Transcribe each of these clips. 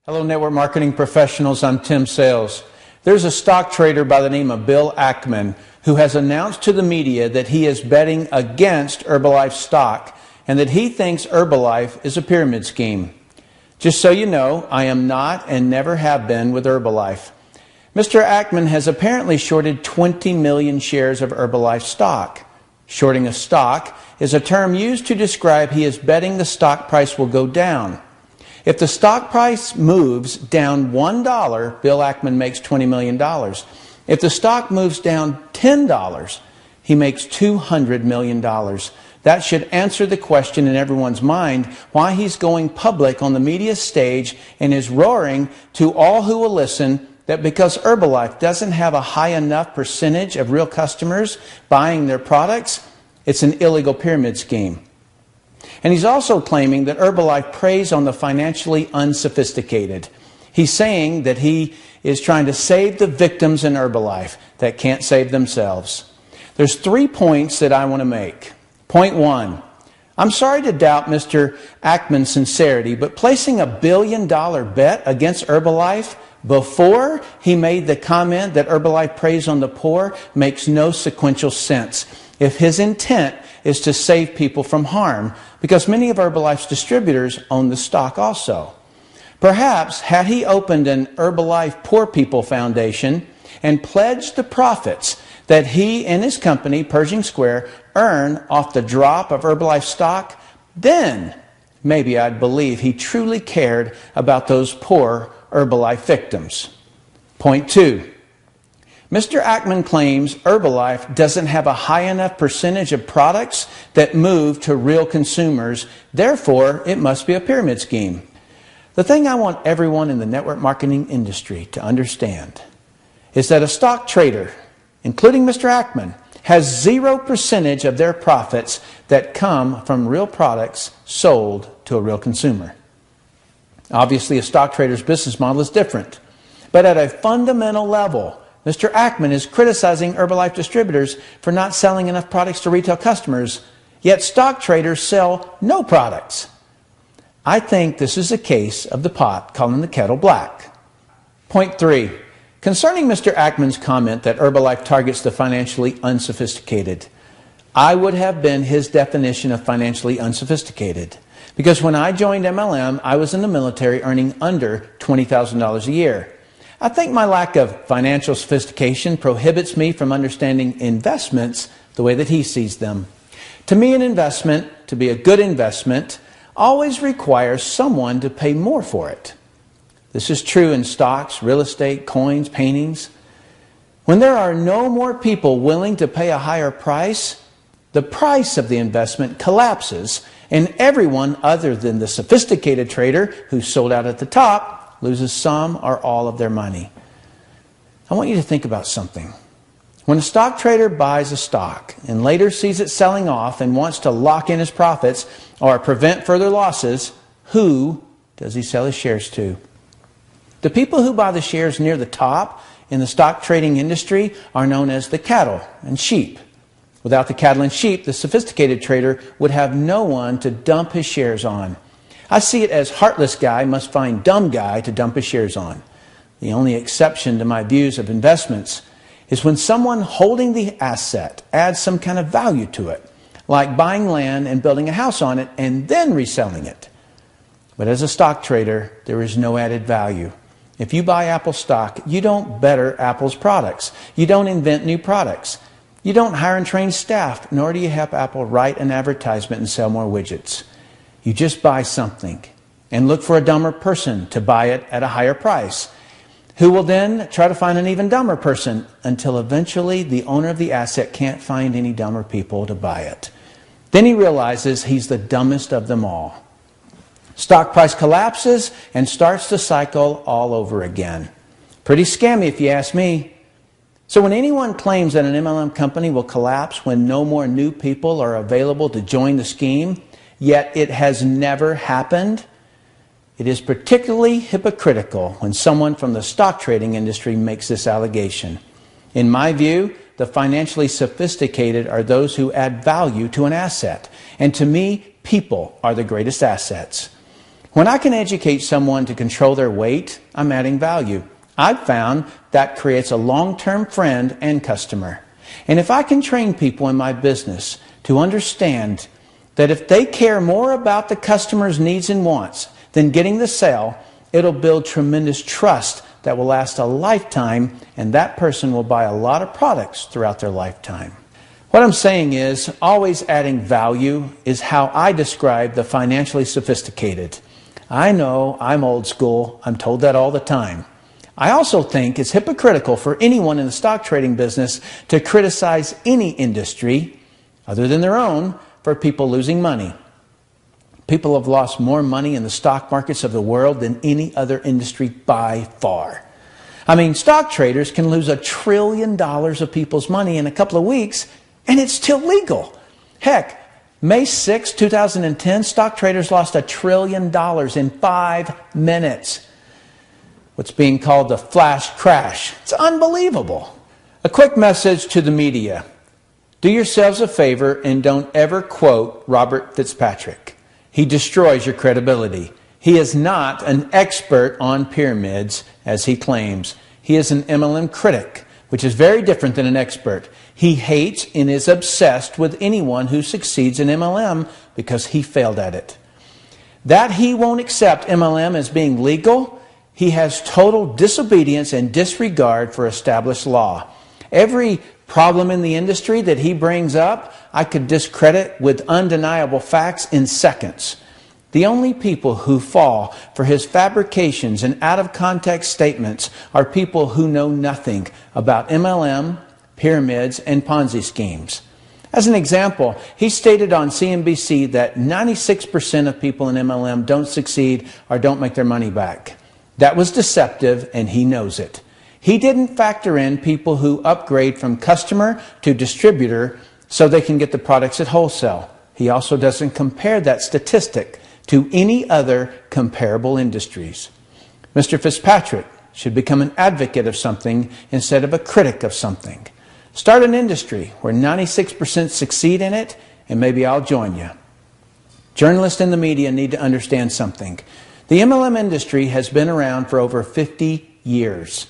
Hello, network marketing professionals. I'm Tim Sales. There's a stock trader by the name of Bill Ackman who has announced to the media that he is betting against Herbalife stock and that he thinks Herbalife is a pyramid scheme. Just so you know, I am not and never have been with Herbalife. Mr. Ackman has apparently shorted 20 million shares of Herbalife stock. Shorting a stock is a term used to describe he is betting the stock price will go down. If the stock price moves down $1, Bill Ackman makes $20 million. If the stock moves down $10, he makes $200 million. That should answer the question in everyone's mind why he's going public on the media stage and is roaring to all who will listen that because Herbalife doesn't have a high enough percentage of real customers buying their products, it's an illegal pyramid scheme. And he's also claiming that Herbalife preys on the financially unsophisticated. He's saying that he is trying to save the victims in Herbalife that can't save themselves. There's 3 points that I want to make. Point 1, I'm sorry to doubt Mr. Ackman's sincerity, but placing a $1 billion bet against Herbalife before he made the comment that Herbalife preys on the poor makes no sequential sense if his intent is to save people from harm, because many of Herbalife's distributors own the stock also. Perhaps had he opened an Herbalife Poor People Foundation and pledged the profits that he and his company, Pershing Square, earn off the drop of Herbalife stock, then maybe I'd believe he truly cared about those poor Herbalife victims. Point 2. Mr. Ackman claims Herbalife doesn't have a high enough percentage of products that move to real consumers, therefore it must be a pyramid scheme. The thing I want everyone in the network marketing industry to understand is that a stock trader, including Mr. Ackman, has 0% of their profits that come from real products sold to a real consumer. Obviously, a stock trader's business model is different, but at a fundamental level, Mr. Ackman is criticizing Herbalife distributors for not selling enough products to retail customers, yet stock traders sell no products. I think this is a case of the pot calling the kettle black. Point 3. Concerning Mr. Ackman's comment that Herbalife targets the financially unsophisticated, I would have been his definition of financially unsophisticated. Because when I joined MLM, I was in the military earning under $20,000 a year. I think my lack of financial sophistication prohibits me from understanding investments the way that he sees them. To me, an investment, to be a good investment, always requires someone to pay more for it. This is true in stocks, real estate, coins, paintings. When there are no more people willing to pay a higher price, the price of the investment collapses, and everyone other than the sophisticated trader who sold out at the top loses some or all of their money. I want you to think about something. When a stock trader buys a stock and later sees it selling off and wants to lock in his profits or prevent further losses, who does he sell his shares to? The people who buy the shares near the top in the stock trading industry are known as the cattle and sheep. Without the cattle and sheep, the sophisticated trader would have no one to dump his shares on. I see it as heartless guy must find dumb guy to dump his shares on. The only exception to my views of investments is when someone holding the asset adds some kind of value to it, like buying land and building a house on it and then reselling it. But as a stock trader, there is no added value. If you buy Apple stock, you don't better Apple's products. You don't invent new products. You don't hire and train staff, nor do you help Apple write an advertisement and sell more widgets. You just buy something and look for a dumber person to buy it at a higher price, who will then try to find an even dumber person until eventually the owner of the asset can't find any dumber people to buy it. Then he realizes he's the dumbest of them all. Stock price collapses and starts the cycle all over again. Pretty scammy if you ask me. So when anyone claims that an MLM company will collapse when no more new people are available to join the scheme, yet it has never happened, it is particularly hypocritical when someone from the stock trading industry makes this allegation. In my view, the financially sophisticated are those who add value to an asset. And to me, people are the greatest assets. When I can educate someone to control their weight, I'm adding value. I've found that creates a long-term friend and customer. And if I can train people in my business to understand that if they care more about the customer's needs and wants than getting the sale, it'll build tremendous trust that will last a lifetime, and that person will buy a lot of products throughout their lifetime. What I'm saying is, always adding value is how I describe the financially sophisticated. I know I'm old school. I'm told that all the time. I also think it's hypocritical for anyone in the stock trading business to criticize any industry other than their own for people losing money. People have lost more money in the stock markets of the world than any other industry by far. I mean, stock traders can lose $1 trillion of people's money in a couple of weeks, and it's still legal. Heck, May 6, 2010, stock traders lost $1 trillion in 5 minutes. What's being called the flash crash. It's unbelievable. A quick message to the media. Do yourselves a favor and don't ever quote Robert Fitzpatrick. He destroys your credibility. He is not an expert on pyramids, as he claims. He is an MLM critic, which is very different than an expert. He hates and is obsessed with anyone who succeeds in MLM because he failed at it. That he won't accept MLM as being legal, he has total disobedience and disregard for established law. Every problem in the industry that he brings up, I could discredit with undeniable facts in seconds. The only people who fall for his fabrications and out-of-context statements are people who know nothing about MLM, pyramids, and Ponzi schemes. As an example, he stated on CNBC that 96% of people in MLM don't succeed or don't make their money back. That was deceptive, and he knows it. He didn't factor in people who upgrade from customer to distributor so they can get the products at wholesale. He also doesn't compare that statistic to any other comparable industries. Mr. Fitzpatrick should become an advocate of something instead of a critic of something. Start an industry where 96% succeed in it, and maybe I'll join you. Journalists and the media need to understand something. The MLM industry has been around for over 50 years.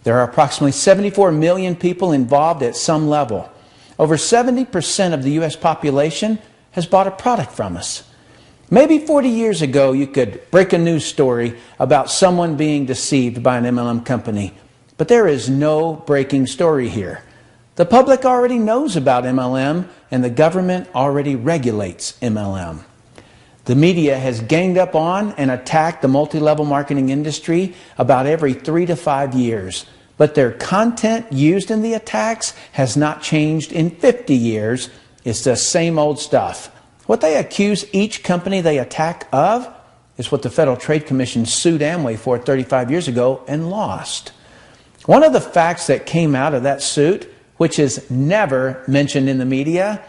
There are approximately 74 million people involved at some level. Over 70% of the U.S. population has bought a product from us. Maybe 40 years ago you could break a news story about someone being deceived by an MLM company. But there is no breaking story here. The public already knows about MLM, and the government already regulates MLM. The media has ganged up on and attacked the multi-level marketing industry about every 3 to 5 years. But their content used in the attacks has not changed in 50 years. It's the same old stuff. What they accuse each company they attack of is what the Federal Trade Commission sued Amway for 35 years ago and lost. One of the facts that came out of that suit, which is never mentioned in the media,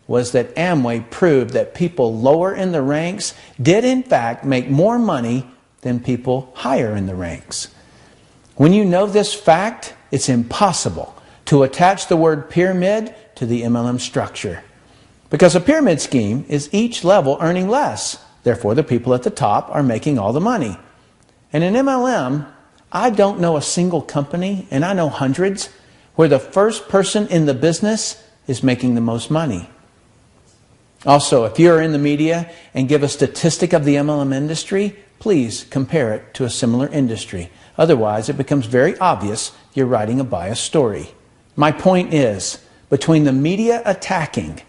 was that Amway proved that people lower in the ranks did in fact make more money than people higher in the ranks. When you know this fact, it's impossible to attach the word pyramid to the MLM structure. Because a pyramid scheme is each level earning less. Therefore, the people at the top are making all the money. And in MLM, I don't know a single company, and I know hundreds, where the first person in the business is making the most money. Also, if you're in the media and give a statistic of the MLM industry, please compare it to a similar industry. Otherwise, it becomes very obvious you're writing a biased story. My point is, between the media attacking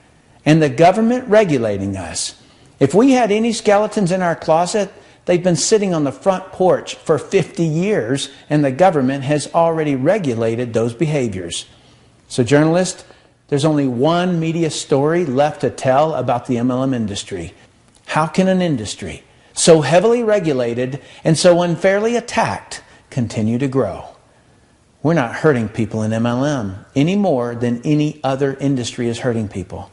and the government regulating us, if we had any skeletons in our closet, they've been sitting on the front porch for 50 years, and the government has already regulated those behaviors. So journalists, there's only one media story left to tell about the MLM industry. How can an industry so heavily regulated and so unfairly attacked continue to grow? We're not hurting people in MLM any more than any other industry is hurting people.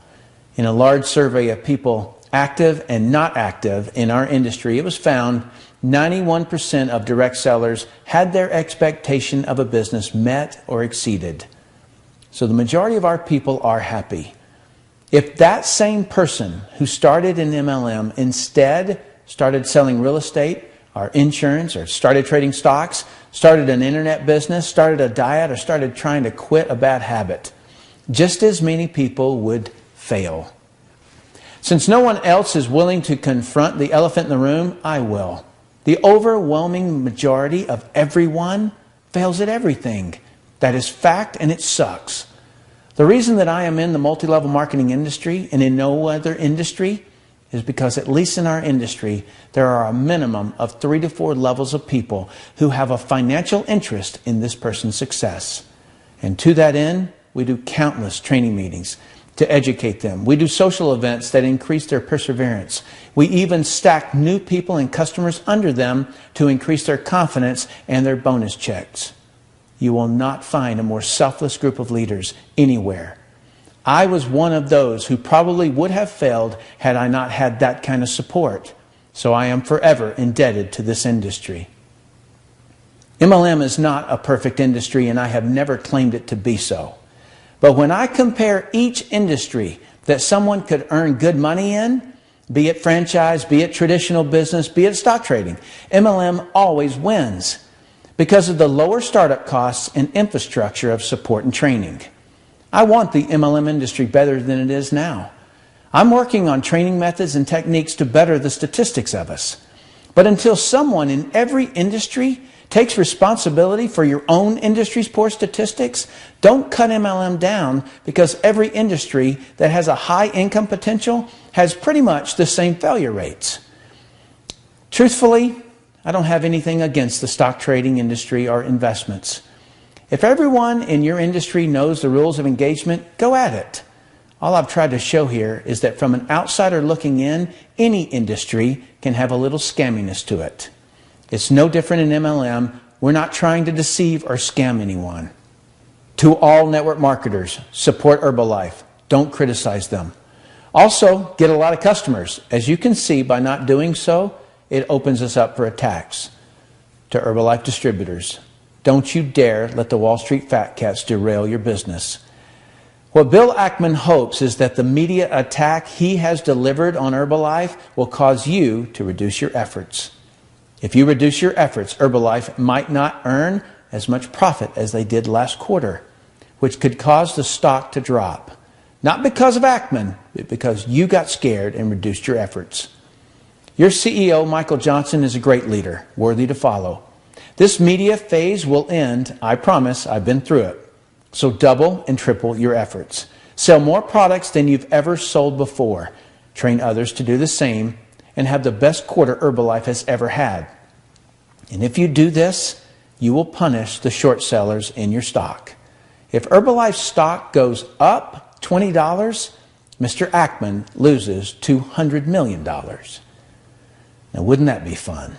In a large survey of people active and not active in our industry, it was found 91% of direct sellers had their expectation of a business met or exceeded. So the majority of our people are happy. If that same person who started in MLM instead started selling real estate or insurance or started trading stocks, started an internet business, started a diet, or started trying to quit a bad habit, just as many people would fail. Since no one else is willing to confront the elephant in the room, I will. The overwhelming majority of everyone fails at everything. That is fact, and it sucks. The reason that I am in the multi-level marketing industry and in no other industry is because, at least in our industry, there are a minimum of 3 to 4 levels of people who have a financial interest in this person's success. And to that end, we do countless training meetings to educate them. We do social events that increase their perseverance. We even stack new people and customers under them to increase their confidence and their bonus checks. You will not find a more selfless group of leaders anywhere. I was one of those who probably would have failed had I not had that kind of support. So I am forever indebted to this industry. MLM is not a perfect industry, and I have never claimed it to be so. But when I compare each industry that someone could earn good money in, be it franchise, be it traditional business, be it stock trading, MLM always wins because of the lower startup costs and infrastructure of support and training. I want the MLM industry better than it is now. I'm working on training methods and techniques to better the statistics of us. But until someone in every industry takes responsibility for your own industry's poor statistics, don't cut MLM down, because every industry that has a high income potential has pretty much the same failure rates. Truthfully, I don't have anything against the stock trading industry or investments. If everyone in your industry knows the rules of engagement, go at it. All I've tried to show here is that from an outsider looking in, any industry can have a little scamminess to it. It's no different in MLM. We're not trying to deceive or scam anyone. To all network marketers, support Herbalife. Don't criticize them. Also, get a lot of customers. As you can see, by not doing so, it opens us up for attacks. To Herbalife distributors, don't you dare let the Wall Street fat cats derail your business. What Bill Ackman hopes is that the media attack he has delivered on Herbalife will cause you to reduce your efforts. If you reduce your efforts, Herbalife might not earn as much profit as they did last quarter, which could cause the stock to drop. Not because of Ackman, but because you got scared and reduced your efforts. Your CEO, Michael Johnson, is a great leader, worthy to follow. This media phase will end, I promise. I've been through it. So double and triple your efforts. Sell more products than you've ever sold before. Train others to do the same, and have the best quarter Herbalife has ever had. And if you do this, you will punish the short sellers in your stock. If Herbalife stock goes up $20, Mr. Ackman loses $200 million. Now, wouldn't that be fun?